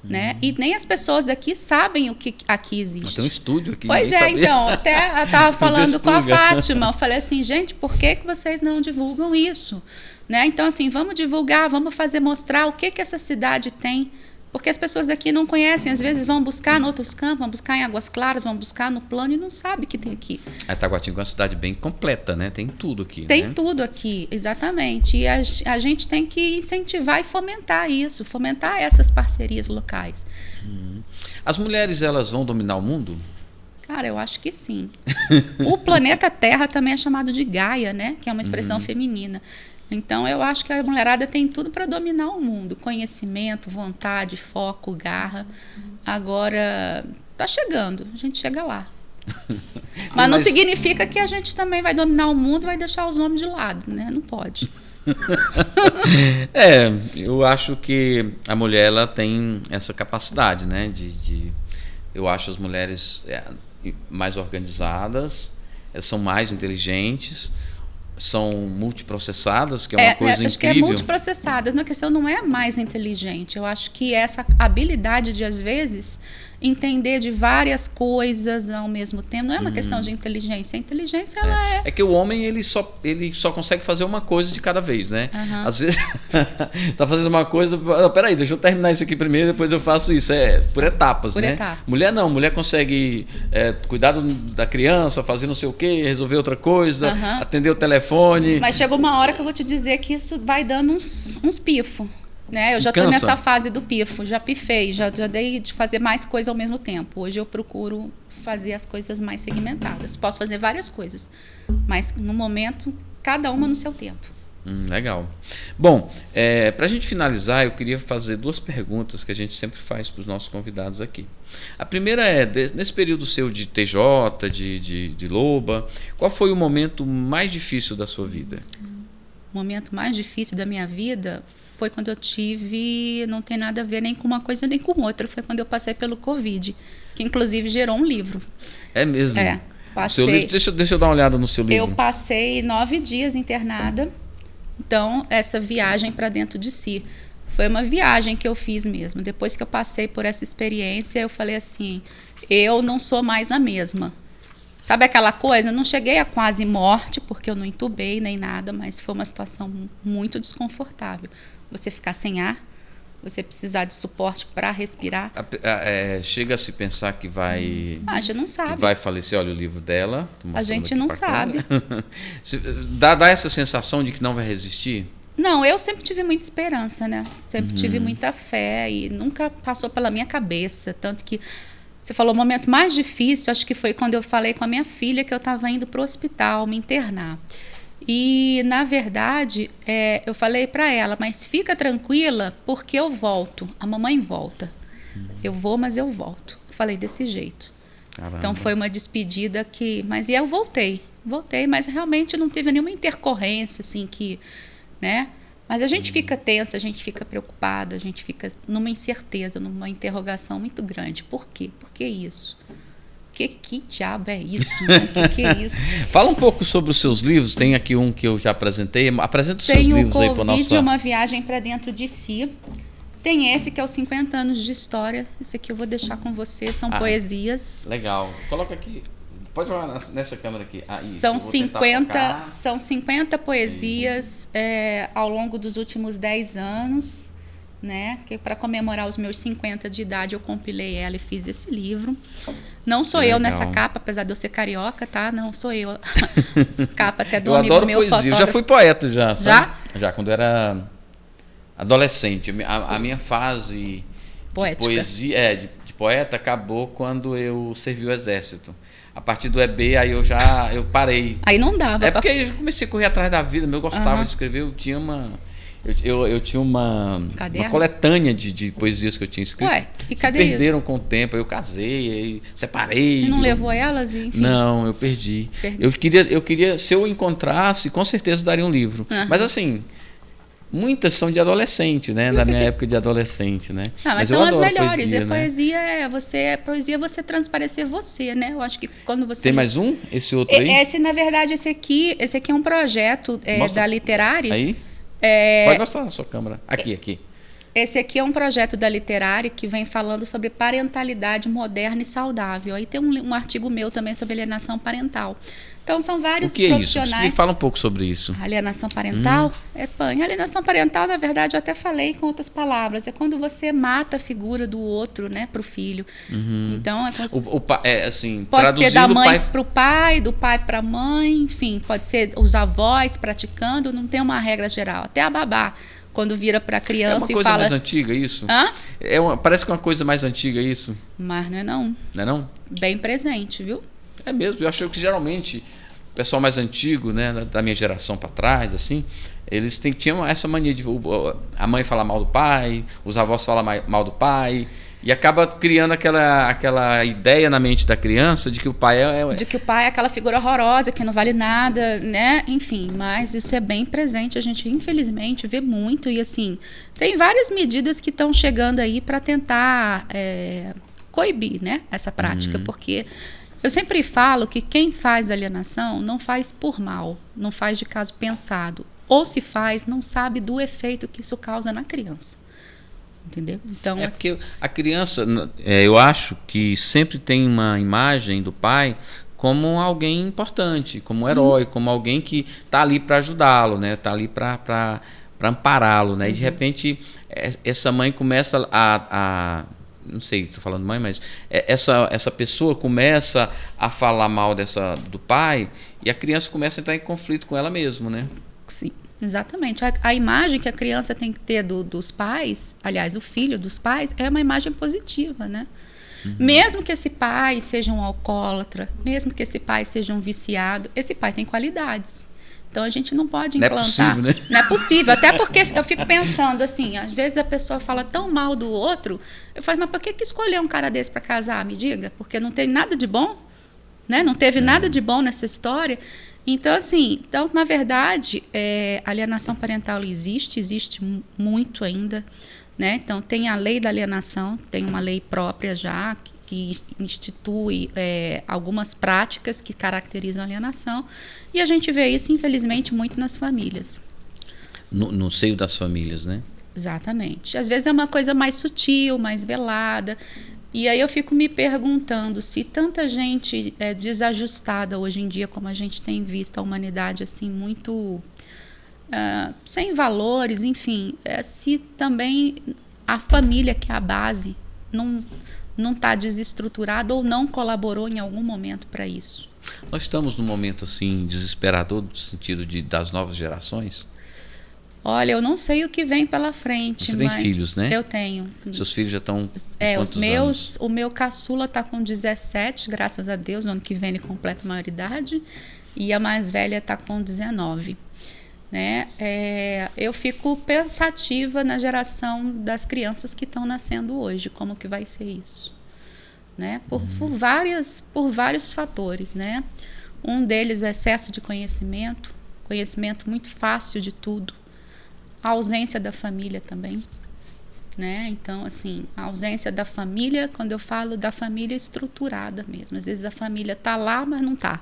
Né? E nem as pessoas daqui sabem o que aqui existe. Tem um estúdio aqui. Pois então, até eu estava falando com a Fátima, eu falei assim, gente, por que vocês não divulgam isso? Né? Então, assim, vamos divulgar, vamos mostrar o que essa cidade tem, porque as pessoas daqui não conhecem, às vezes vão buscar em outros campos, vão buscar em Águas Claras, vão buscar no plano e não sabem que tem aqui. A Taguatinga é uma cidade bem completa, né? Tem tudo aqui. Tem tudo aqui, exatamente. E a gente tem que incentivar e fomentar isso, fomentar essas parcerias locais. As mulheres, elas vão dominar o mundo? Cara, eu acho que sim. O planeta Terra também é chamado de Gaia, né? Que é uma expressão feminina. Então, eu acho que a mulherada tem tudo para dominar o mundo. Conhecimento, vontade, foco, garra. Agora, tá chegando. A gente chega lá. Mas não significa que a gente também vai dominar o mundo e vai deixar os homens de lado, né? Não pode. Eu acho que a mulher, ela tem essa capacidade, né? Eu acho as mulheres mais organizadas, elas são mais inteligentes, são multiprocessadas, que é uma coisa acho incrível. Que é multiprocessada. A questão não é mais inteligente. Eu acho que essa habilidade de, às vezes, entender de várias coisas ao mesmo tempo, não é uma questão de inteligência. A inteligência, ela é... É que o homem, ele só consegue fazer uma coisa de cada vez, né? Às vezes, tá fazendo uma coisa... Peraí, deixa eu terminar isso aqui primeiro, depois eu faço isso. Por etapas, né? Mulher não. Mulher consegue cuidar da criança, fazer não sei o quê, resolver outra coisa, atender o telefone. Mas chega uma hora que eu vou te dizer que isso vai dando uns pifos. Né? Eu já estou nessa fase do pifo, já pifei, já dei de fazer mais coisas ao mesmo tempo. Hoje eu procuro fazer as coisas mais segmentadas. Posso fazer várias coisas, mas no momento, cada uma no seu tempo. Legal. Bom, para a gente finalizar, eu queria fazer 2 perguntas que a gente sempre faz para os nossos convidados aqui. A primeira nesse período seu de TJ, de Loba, qual foi o momento mais difícil da sua vida? O momento mais difícil da minha vida foi quando eu tive, não tem nada a ver nem com uma coisa nem com outra, foi quando eu passei pelo Covid, que inclusive gerou um livro. É mesmo? Passei. Seu livro, deixa eu dar uma olhada no seu livro. Eu passei 9 dias internada, então essa viagem para dentro de si. Foi uma viagem que eu fiz mesmo. Depois que eu passei por essa experiência, eu falei assim, eu não sou mais a mesma. Sabe aquela coisa? Eu não cheguei a quase morte, porque eu não entubei nem nada, mas foi uma situação muito desconfortável. Você ficar sem ar, você precisar de suporte para respirar. Chega a se pensar que vai... A gente não sabe. Que vai falecer. Olha o livro dela. A gente não sabe. Dá essa sensação de que não vai resistir? Não, eu sempre tive muita esperança, né? Sempre tive muita fé e nunca passou pela minha cabeça. Tanto que você falou o momento mais difícil, acho que foi quando eu falei com a minha filha que eu estava indo para o hospital me internar. E, na verdade, eu falei para ela, mas fica tranquila porque eu volto. A mamãe volta. Eu vou, mas eu volto. Eu falei desse jeito. Caramba. Então, foi uma despedida que... Mas eu voltei. Voltei, mas realmente não teve nenhuma intercorrência, assim, que... né? Mas a gente fica tensa, a gente fica preocupada, a gente fica numa incerteza, numa interrogação muito grande. Por quê? Por que isso? Que diabo é isso? Né? Que é isso? Fala um pouco sobre os seus livros. Tem aqui um que eu já apresentei. Apresenta os seus livros aí para nossa... Tem o Uma Viagem para Dentro de Si. Tem esse que é os 50 anos de história. Esse aqui eu vou deixar com você. São poesias. Legal. Coloca aqui. Pode olhar nessa câmera aqui. São 50 poesias ao longo dos últimos 10 anos. Né? Que para comemorar os meus 50 de idade eu compilei ela e fiz esse livro. Não sou eu nessa capa, apesar de eu ser carioca, tá? Não sou eu. Capa até do amigo meu fotógrafo. Eu já fui poeta já, sabe? Já? Já, quando eu era adolescente. A minha fase poética. De poesia, de poeta acabou quando eu servi o exército. A partir do EB, aí eu parei. Aí não dava. Porque eu comecei a correr atrás da vida, eu gostava de escrever, eu tinha uma coletânea de poesias que eu tinha escrito. Ué, e cadê perderam com o tempo. Eu casei, aí separei. E não levou elas? Enfim. Não, eu perdi. Eu queria, se eu encontrasse, com certeza daria um livro. Mas assim, muitas são de adolescente, né? Da minha época de adolescente, né? Mas são as melhores. Poesia é você transparecer você, né? Eu acho que quando você... Tem mais um? Esse outro aí? Na verdade, esse aqui é um projeto da Literária. Aí? Pode mostrar na sua câmera. Aqui. Esse aqui é um projeto da Literária que vem falando sobre parentalidade moderna e saudável. Aí tem um artigo meu também sobre alienação parental. Então, são vários profissionais... O que é isso? Me fala um pouco sobre isso. Alienação parental é pânico. Alienação parental, na verdade, eu até falei com outras palavras. É quando você mata a figura do outro, né, para o filho. Então, assim, pode ser da mãe para o pai, do pai para a mãe, enfim, pode ser os avós praticando, não tem uma regra geral. Até a babá, quando vira para a criança e fala... É uma coisa mais antiga isso? Parece que é uma coisa mais antiga isso. Mas não é não. Não é não? Bem presente, viu? É mesmo. Eu acho que geralmente o pessoal mais antigo, né, da minha geração para trás, assim, eles tinham essa mania de a mãe falar mal do pai, os avós falam mal do pai, e acaba criando aquela ideia na mente da criança de que o pai de que o pai é aquela figura horrorosa, que não vale nada, né? Enfim, mas isso é bem presente, a gente infelizmente vê muito, e assim, tem várias medidas que estão chegando aí para tentar coibir, né, essa prática, porque eu sempre falo que quem faz alienação não faz por mal, não faz de caso pensado. Ou se faz, não sabe do efeito que isso causa na criança. Entendeu? Então, porque a criança, eu acho que sempre tem uma imagem do pai como alguém importante, como um herói, como alguém que está ali para ajudá-lo, né? Está ali para ampará-lo, né? E de repente essa mãe começa não sei, estou falando mãe, mas essa pessoa começa a falar mal do pai e a criança começa a entrar em conflito com ela mesma, né? Sim, exatamente. A imagem que a criança tem que ter dos pais, aliás, o filho dos pais, é uma imagem positiva, né? Mesmo que esse pai seja um alcoólatra, mesmo que esse pai seja um viciado, esse pai tem qualidades. Então, a gente não pode implantar. Não é possível, né? Não é possível. Até porque eu fico pensando assim, às vezes a pessoa fala tão mal do outro, eu falo, mas por que escolher um cara desse para casar? Me diga. Porque não tem nada de bom, né? Não teve nada de bom nessa história. Então, assim, na verdade, a alienação parental existe muito ainda, né? Então, tem a lei da alienação, tem uma lei própria já, que institui algumas práticas que caracterizam a alienação, e a gente vê isso, infelizmente, muito nas famílias. No seio das famílias, né? Exatamente. Às vezes é uma coisa mais sutil, mais velada, e aí eu fico me perguntando se tanta gente é desajustada hoje em dia, como a gente tem visto a humanidade assim muito sem valores, enfim, se também a família, que é a base, não está desestruturada ou não colaborou em algum momento para isso. Nós estamos num momento assim desesperador no sentido das novas gerações. Olha, eu não sei o que vem pela frente. Você tem mas filhos, né? Eu tenho. Seus filhos já estão os meus, anos? O meu caçula está com 17, graças a Deus, no ano que vem ele completa a maioridade, e a mais velha está com 19. Né? Eu fico pensativa na geração das crianças que estão nascendo hoje, como que vai ser isso, né? Por vários fatores, né? Um deles, o excesso de conhecimento muito fácil de tudo, a ausência da família também, né? Então, assim, a ausência da família, quando eu falo da família estruturada mesmo, às vezes a família tá lá, mas não tá.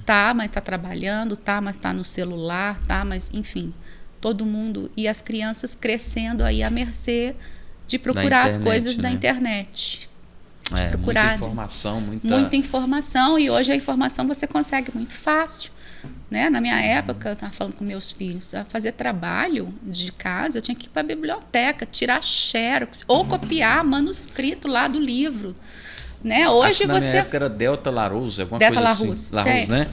Tá, mas tá trabalhando, tá, mas tá no celular, tá, mas enfim, todo mundo, e as crianças crescendo aí à mercê de procurar as coisas da internet. Procurar muita informação, e hoje a informação você consegue muito fácil, né? Na minha época, eu estava falando com meus filhos, a fazer trabalho de casa, eu tinha que ir para a biblioteca, tirar xerox ou copiar manuscrito lá do livro. Né? Hoje acho que na minha época era Delta Larousse, alguma Delta coisa Larousse, assim. Larousse, né?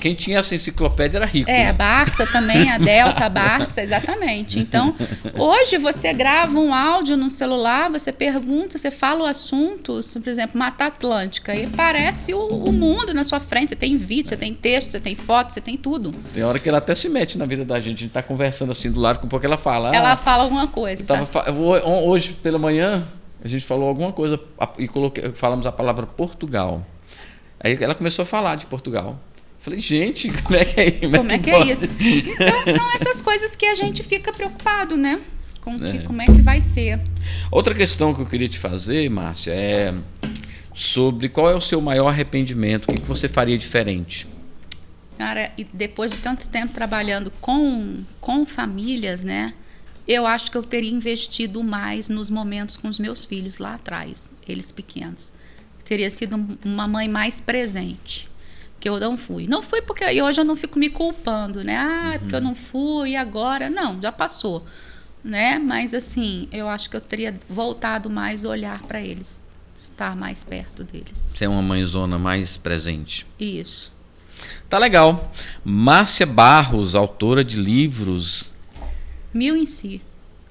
Quem tinha essa enciclopédia era rico. A Barça também, a Delta, a Barça, exatamente. Então, hoje você grava um áudio no celular, você pergunta, você fala o assunto, por exemplo, Mata Atlântica, e aparece o mundo na sua frente. Você tem vídeo, você tem texto, você tem foto, você tem tudo. Tem hora que ela até se mete na vida da gente. A gente está conversando assim do lado, com um pouco ela fala. Ela fala alguma coisa. Hoje pela manhã a gente falou alguma coisa e falamos a palavra Portugal. Aí ela começou a falar de Portugal. Falei, gente, como é que é isso? Como é que é isso? Então, são essas coisas que a gente fica preocupado, né? Como é que vai ser. Outra questão que eu queria te fazer, Márcia, é sobre qual é o seu maior arrependimento. O que você faria diferente? Cara, e depois de tanto tempo trabalhando com famílias, né? Eu acho que eu teria investido mais nos momentos com os meus filhos lá atrás, eles pequenos. Teria sido uma mãe mais presente, que eu não fui. Não fui porque hoje eu não fico me culpando, né? Porque eu não fui e agora. Não, já passou, né? Mas assim, eu acho que eu teria voltado mais a olhar para eles, estar mais perto deles. Ser uma mãezona mais presente. Isso. Tá legal. Márcia Barros, autora de livros... Mil em si.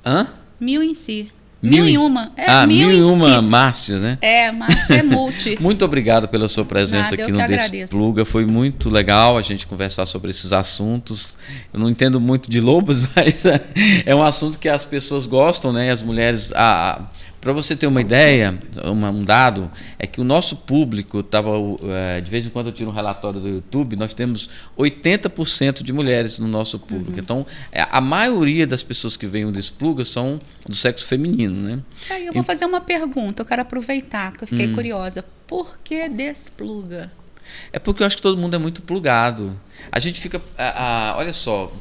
Hã? Mil em si. Mil e uma. Mil e uma Márcia, né? Márcia é multi. Muito obrigado pela sua presença aqui no Despluga. Foi muito legal a gente conversar sobre esses assuntos. Eu não entendo muito de lobos, mas é um assunto que as pessoas gostam, né? As mulheres... Para você ter uma ideia, um dado, é que o nosso público estava, de vez em quando eu tiro um relatório do YouTube, nós temos 80% de mulheres no nosso público. Então, a maioria das pessoas que vêm o Despluga são do sexo feminino, né? Eu vou fazer uma pergunta, eu quero aproveitar, que eu fiquei curiosa. Por que Despluga? É porque eu acho que todo mundo é muito plugado. A gente fica... olha só,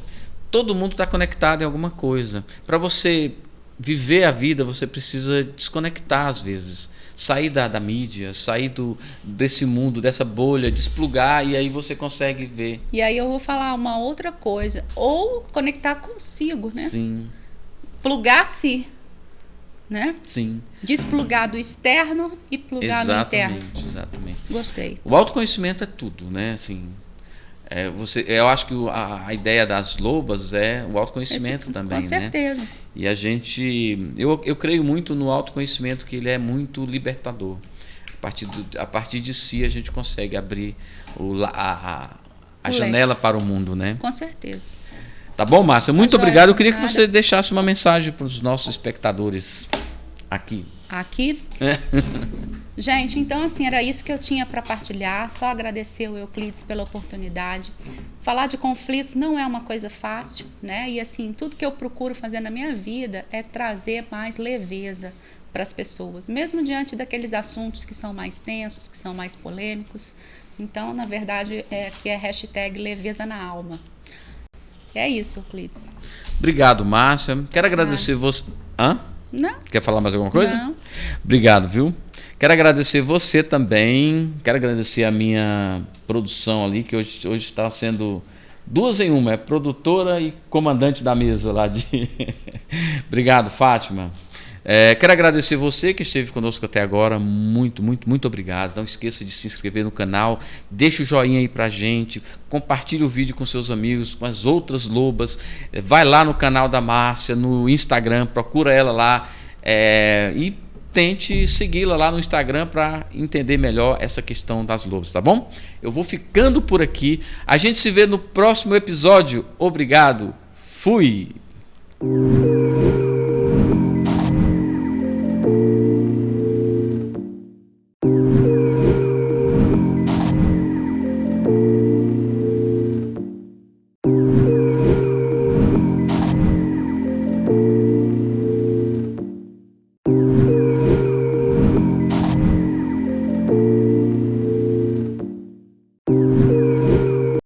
todo mundo está conectado em alguma coisa. Para você... viver a vida, você precisa desconectar às vezes, sair da mídia, sair desse mundo, dessa bolha, desplugar, e aí você consegue ver. E aí eu vou falar uma outra coisa, ou conectar consigo, né? Sim. Plugar-se, né? Sim. Desplugar do externo e plugar no interno. Exatamente. Gostei. O autoconhecimento é tudo, né? Assim, eu acho que a ideia das lobas é o autoconhecimento também, com certeza. Né? E a gente... Eu creio muito no autoconhecimento, que ele é muito libertador. A partir de si a gente consegue abrir a janela para o mundo, né? Com certeza. Tá bom, Márcia? Muito obrigado. Eu queria que você deixasse uma mensagem para os nossos espectadores aqui. Aqui? Gente, então assim, era isso que eu tinha para partilhar. Só agradecer ao Euclides pela oportunidade. Falar de conflitos não é uma coisa fácil, né? E assim, tudo que eu procuro fazer na minha vida é trazer mais leveza para as pessoas, mesmo diante daqueles assuntos que são mais tensos, que são mais polêmicos. Então, na verdade, que é hashtag leveza na alma. É isso, Euclides. Obrigado, Márcia. Quero agradecer você... Hã? Não. Quer falar mais alguma coisa? Não. Obrigado, viu? Quero agradecer você também. Quero agradecer a minha produção ali, que hoje está sendo Duas em uma, é produtora e comandante da mesa lá de... Obrigado, Fátima. Quero agradecer você que esteve conosco até agora, muito, muito, muito obrigado. Não esqueça de se inscrever no canal, deixa o joinha aí pra gente, compartilhe o vídeo com seus amigos, com as outras lobas, vai lá no canal da Márcia, no Instagram, procura ela lá e tente segui-la lá no Instagram para entender melhor essa questão das lobas, tá bom? Eu vou ficando por aqui, a gente se vê no próximo episódio. Obrigado, fui!